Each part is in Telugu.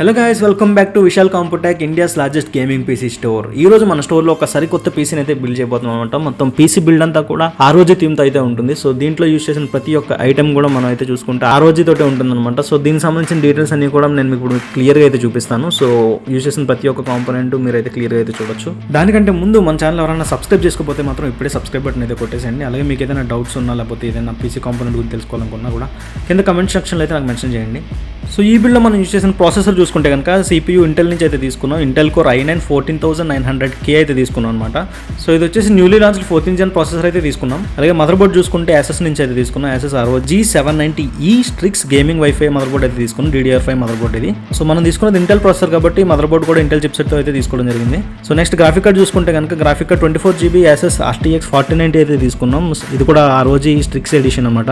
Hello guys, welcome back to Vishal Computech, India's largest gaming PC store. ఈ రోజు మన స్టోర్లో ఒక సరికొత్త పీసీని అయితే బిల్డ్ చేయబోతున్నాం అనమాట. మొత్తం పీసీ బిల్డ్ అంతా కూడా ROG థీమ్తో అయితే ఉంటుంది. సో దీంట్లో యూస్ చేసిన ప్రతి ఒక్క ఐటమ్ కూడా మనం అయితే చూసుకుంటే ROG తోటే ఉంటుంది అనమాట. సో దీనికి సంబంధించిన డీటెయిల్స్ అన్ని కూడా నేను మీకు ఇప్పుడు క్లియర్గా అయితే చూపిస్తాను. సో యూస్ చేసిన ప్రతి ఒక్క కాంపోనెంట్ మీరు అయితే క్లియర్గా అయితే చూడొచ్చు. దానికంటే ముందు మన ఛానల్ ఎవరైనా సబ్స్క్రైబ్ చేసుకోకపోతే మాత్రం ఇప్పుడే సబ్స్క్రైబ్ బటన్ అయితే కొట్టేసండి. అలాగే మీకు ఏదైనా డౌట్స్ ఉన్నా లేకపోతే ఏదైనా పీసీ కాంపోనెంట్ గురించి తెలుసుకోవాలనుకున్నా కూడా కింద కమెంట్ సెక్షన్లో అయితే నాకు మెన్షన్ చేయండి. సో ఈ బిల్డ్లో మనం యూస్ చేసిన ప్రాసెసర్ చూసుకుంటే కనుక CPU ఇంటెల్ నుంచి అయితే తీసుకున్నాం. ఇంటెల్ కోర్ i9 14900K అయితే తీసుకున్నాం అనమాట. సో ఇది వచ్చేసి newly launched 14th gen processor అయితే తీసుకున్నాం. అలాగే మదర్ బోర్డ్ చూసుకుంటే ASUS నుంచి అయితే తీసుకున్నాం. ASUS ROG 790E Strix gaming WiFi motherboard అయితే తీసుకున్నాం. DDR5 మదర్ బోర్డ్ ఇది. సో మనం తీసుకున్నది ఇంటెల్ ప్రాసెసర్ కాబట్టి మదర్ బోర్డ్ కూడా ఇంటెల్ చిప్సెట్తో అయితే తీసుకోవడం జరిగింది. సో నెక్స్ట్ గ్రాఫిక్ కార్డ్ చూసుకుంటే కనుక graphic card 24GB ASUS RTX 4090 అయితే తీసుకున్నాం. ఇది కూడా ROG స్ట్రిక్స్ ఎడిషన్ అనమాట.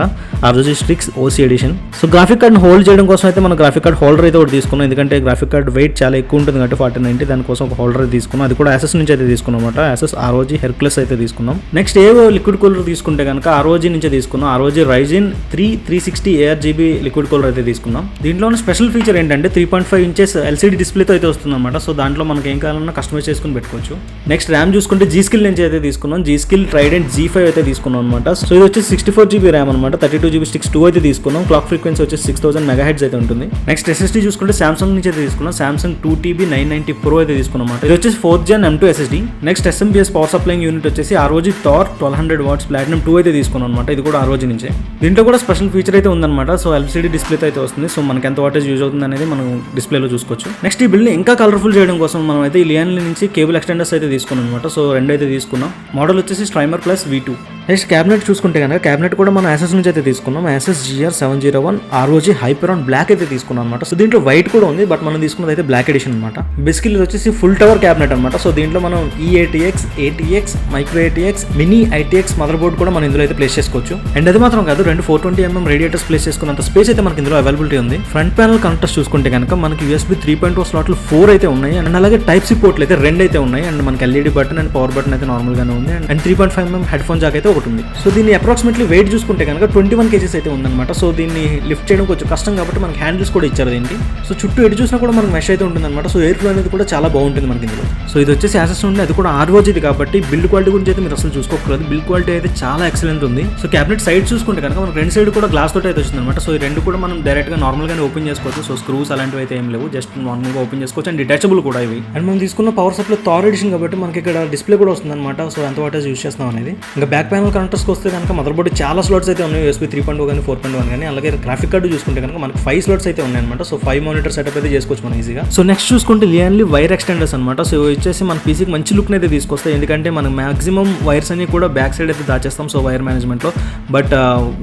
ROG Strix OC edition. So graphic card hold చేయడం కోసం అయితే మనం గ్రాఫిక్ కార్డ్ హోల్డర్ అయితే ఒకటి తీసుకున్నాం. ఎందుకంటే గ్రాఫిక్ కార్డ్ వెయిట్ చాలా ఎక్కువ ఉంటుంది కాబట్టి 4090, దానికోసం ఒక హోల్డర్ అయితే తీసుకున్నాం. అది కూడా ASUS నుంచి అయితే తీసుకున్నాం అనమాట. ASUS ROG Hercules అయితే తీసుకున్నాం. నెక్స్ట్ ఏవో లిక్విడ్ కూలర్ తీసుకుంటే కనుక ROG నుంచే తీసుకున్నాం. ROG Ryzen 3 360 ARGB liquid cooler అయితే తీసుకున్నాం. దీంట్లో స్పెషల్ ఫీచర్ ఏంటంటే 3.5 inches LCD డిస్ప్లేతో అయితే వస్తుంది అనమాట. సో దాంట్లో మనకి ఏం కావాలన్నా కస్టమైజ్ చేసుకుని పెట్టుకోవచ్చు. నెక్స్ట్ ర్యామ్ చూసుకుంటే G-Skill నుంచి అయితే తీసుకున్నాం. G-Skill Trident G5 అయితే తీసుకున్నాం అనమాట. సో ఇది వచ్చి 64GB ర్యామ్ అనమాట. 32GB స్టిక్స్ 2 అయితే తీసుకున్నాం. క్లాక్ ఫ్రీక్వెన్సీ వచ్చి 6000 MHz అయితే ఉంటుంది. నెక్స్ట్ SSD చూసుకుంటే Samsung నుంచి అయితే తీసుకున్నాం. Samsung 2TB 990 Pro అయితే తీసుకున్నాం. ఇది వచ్చేసి 4th gen M2 SSD. Next SMPS power supplying unit వచ్చేసి ROG Thor 1200 watts Platinum 2 అయితే తీసుకున్నాం అనమాట. ఇది కూడా ROG నుంచే. దీంట్లో కూడా స్పెషల్ ఫీచర్ అయితే ఉందన్నమాట. సో LCD డిస్ప్లేతో అయితే వస్తుంది. సో మనకి ఎంత వాటేజ్ యూజ్ అవుతుంది అనేది మనం డిస్ప్లేలో చూసుకోవచ్చు. నెక్స్ట్ ఈ బిల్డ్ ఇంకా కలర్ఫుల్ చేయడం కోసం మనం అయితే లియాన్లీ నుంచి కేబుల్ ఎక్స్టెండర్స్ అయితే తీసుకున్నాం అనమాట. సో రెండు అయితే తీసుకున్నాం. మోడల్ వచ్చేసి Strimer Plus V2. Next cabinet చూసుకుంటే కనుక క్యాబినెట్ కూడా మనం ASUS నుంచి అయితే తీసుకున్నాం. ASUS GR701 ROG Hyperon black అయితే తీసుకున్నాం అనమాట. సో దీంట్లో వైట్ కూడా ఉంది, బట్ మనం తీసుకున్నది అయితే బ్లాక్ ఎడిషన్ అనమాట. బేసికల్లీ ఇది వచ్చేసి ఫుల్ టవర్ క్యాబినెట్ అనమాట. సో దీంట్లో మనం eATX, ATX, micro ATX, mini ITX mother board కూడా మనం ఇందులో అయితే ప్లేస్ చేసుకోవచ్చు. అండ్ అది మాత్రం కాదు, 2 420mm రేడియేటర్స్ ప్లేస్ చేసుకున్నంత స్పేస్ అయితే మనకి ఇందులో అవైలబిలిటీ ఉంది. ఫ్రంట్ ప్యానల్ కనెక్టర్స్ చూసుకుంటే కనుక మనకి USB 3.0 స్లాట్లు 4 అయితే ఉన్నాయి. అండ్ అలాగే Type-C పోర్ట్లు అయితే 2 అయితే ఉన్నాయి. అండ్ మనకి LED button and power button అయితే నార్మల్ గానే ఉంది. And 3.5mm head phone Jack అయితే ఒకటి ఉంది. సో దీన్ని అప్రాక్సిమేట్లీ వెయిట్ చూసుకుంటే కనుక 21 kgs అయితే ఉందన్నమాట. సో దీన్ని లిఫ్ట్ చేయడం కొంచెం కష్టం కాబట్టి మనకి హ్యాండిల్స్ కూడా ఇచ్చారు దీనికి. సో చుట్టూ ఎటు చూసినా కూడా మనకి మెష్ అయితే ఉంటుంది అనమాట. సో ఎయిర్ ఫ్లో అనేది కూడా చాలా బాగుంటుంది మనకి ఇందులో. సో ఇది వచ్చేసి ASUS ఉంది, అది కూడా ROGది కాబట్టి బిల్డ్ క్వాలిటీ గురించి అయితే మీరు అసలు చూసుకోకూడదు. బిల్డ్ క్వాలిటీ అయితే చాలా ఎక్సలెంట్ ఉంది. సో క్యాబినెట్ సైడ్ చూసుకుంటే కనుక మనకి రెండు సైడ్ కూడా గ్లాస్ తోటి అయితే వచ్చింది అనమాట. సో ఈ రెండు కూడా మనం డైరెక్ట్ గా నార్మల్ గానే ఓపెన్ చేసుకోవచ్చు. సో స్క్రూస్ అలాంటివి అయితే ఏం లేవు, జస్ట్ నార్మల్ గా ఓపెన్ చేసుకోవచ్చు. అండ్ డిటాచబుల్ కూడా ఇవి. అండ్ మనం తీసుకున్న పవర్ సప్లై Thor ఎడిషన్ కాబట్టి మనకి ఇక్కడ డిస్ప్లే కూడా వస్తుంది అనమాట. సో ఎంత వాటేజ్ యూస్ చేస్తున్నాం అనేది. ఇంకా బ్యాక్ ప్యానల్ కనెక్టర్స్ వస్తే కనుక మదర్ బోర్డ్ చాలా స్లాట్స్ అయితే ఉన్నాయి. USB 3.0 కానీ 4.1 కానీ. అలాగే గ్రాఫిక్ కార్డు చూసుకుంటే కనుక మనకి 5 స్లాట్స్ అయితే ఉన్నాయి అనమాట. సో 5 మానిటర్ సెటప్ అయితే చేసుకోవచ్చు మనం ఈజీగా. సో నెక్స్ట్ చూసుకుంటే లియాన్లీ వైర్ ఎక్స్టెండర్స్ అనమాట. సో వచ్చేసి మన పీసీకి మంచి లుక్ అయితే తీసుకొస్తాయి. ఎందుకంటే మనం మాక్సిమం వైర్స్ అన్ని కూడా బ్యాక్ సైడ్ అయితే దాచేస్తాం. సో వైర్ మేనేజ్మెంట్ లో బట్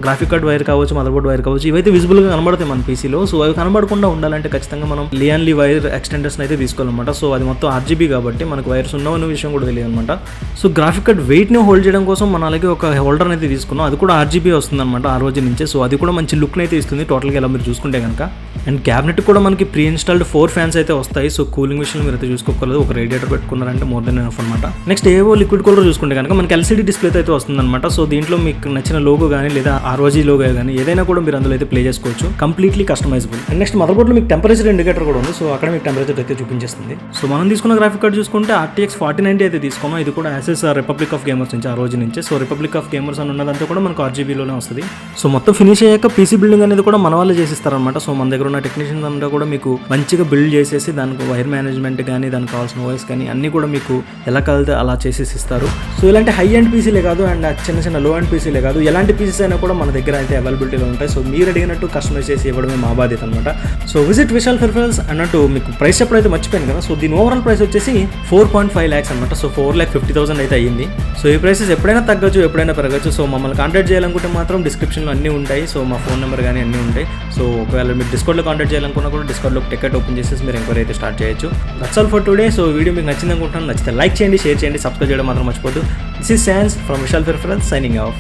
గ్రాఫిక్ కార్డ్ వైర్ కావచ్చు, మదర్ బోర్డ్ వైర్ కావచ్చు, ఇవైతే విజిబుల్ గా కనబడతాయి మన పీసీలో. సో అవి కనబడకుండా ఉండాలంటే ఖచ్చితంగా మనం లియాన్లీ వైర్ ఎక్స్టెండర్స్ అయితే తీసుకోవాలన్నమాట. సో అది మొత్తం RGB కాబట్టి మనకు వైర్స్ ఉన్నావన్న విషయం కూడా తెలియదు అనమాట. సో గ్రాఫిక్ కార్డ్ వెయిట్ ని హోల్డ్ చేయడం కోసం మనం అలాగే ఒక హోల్డర్ అయితే తీసుకున్నాం. అది కూడా RGB వస్తుంది అనమాట ROG నుంచే. సో అది కూడా మంచి లుక్ అయితే ఇస్తుంది టోటల్ గా ఇలా మీరు చూసుకుంటే కనుక. అండ్ క్యాబినెట్ కూడా మనకి ప్రీ ఇన్స్టాల్డ్ 4 ఫ్యాన్స్ అయితే వస్తాయి. సో కూలింగ్ విషయం మీరు అయితే చూసుకోకూడదు. ఒక రేడియేటర్ పెట్టుకున్నారంటే మోర్ దెన్ ఎనఫ్ అనమాట. నెక్స్ట్ ఏవో లిక్విడ్ కూలర్ చూసుకుంటే కనుక మనకి LCD డిస్ప్లే అయితే వస్తుంది అనమాట. సో దీంట్లో మీకు నచ్చిన లోగో కానీ లేదా ROG లోగో కానీ ఏదైనా కూడా మీరు అందులో అయితే ప్లే చేసుకోవచ్చు. Completely customisable. And next mother board లో మీకు టెంపరేచర్ ఇండికేటర్ కూడా ఉంది. సో అక్కడ మీకు టెంపరేచర్ అయితే చూపించేస్తుంది. సో మనం తీసుకున్న గ్రాఫిక్ కార్డ్ చూసుకుంటే RTX 4090 అయితే తీసుకున్నాం. ఇది కూడా ASUS Republic of Gamers నుంచి ROG నుంచి. సో Republic of Gamers అని ఉన్నదంతా కూడా మనకు RGB లోనే వస్తుంది. సో మొత్తం ఫినిష్ అయ్యాక పీసీ బిల్డింగ్ అనేది కూడా మన వాళ్ళే చేసిస్తారనమాట. సో మన దగ్గర ఉన్న టెక్నీషియన్స్ అంతా కూడా మీకు మంచిగా బిల్డ్ చేసేసి దానికి వైర్ మేనేజ్మెంట్ కానీ దానికి కావాల్సిన వాయిస్ కానీ అన్ని కూడా మీకు ఎలా కలితే అలా చేసేసి ఇస్తారు. సో ఇలాంటి హై అండ్ పీసీలే కాదు అండ్ చిన్న చిన్న లో అండ్ పీసీలే కాదు, ఎలాంటి పీసీస్ అయినా కూడా మన దగ్గర అయితే అవైలబిలిటీలో ఉంటాయి. సో మీరు అడిగినట్టు కస్టమైజ్ చేసి ఇవ్వడమే మా బాధ్యత అనమాట. సో విజిట్ విశాల్ ఫెర్ఫెల్స్ అన్నట్టు మీకు ప్రైస్ ఎప్పుడైతే మర్చిపోయాను కదా. సో దీని ఓవరాల్ ప్రైస్ వచ్చేసి 4.5 lakhs అనమాట. సో 4,50,000 అయితే అయ్యింది. సో ఈ ప్రైసెస్ ఎప్పుడైనా తగ్గచ్చు, ఎప్పుడైనా పెరగచ్చు. సో మమ్మల్ని కాంటాక్ట్ చేయాలనుకుంటే మాత్రం డిస్క్రిప్షన్లో అన్నీ ఉంటాయి. సో మా ఫోన్ నెంబర్ కానీ అన్నీ ఉంటాయి. సో ఒకవేళ మీరు డిస్కౌంట్లో కాంటాక్ట్ చేయాలనుకున్నా కూడా డిస్కౌంట్లో టికెట్ ఓపెన్ చేసేసి మీరు ఎంక్వైరీ అయితే స్టార్ట్ చేయొచ్చు. That's all for today. So video మీకు నచ్చింది అనుకుంటున్నాను. నచ్చితే లైక్ చేయండి, షేర్ చేయండి, సబ్స్క్రైబ్ చేయడం మాత్రం మర్చిపోద్దు. This is Sans from Vishal peripherals signing of.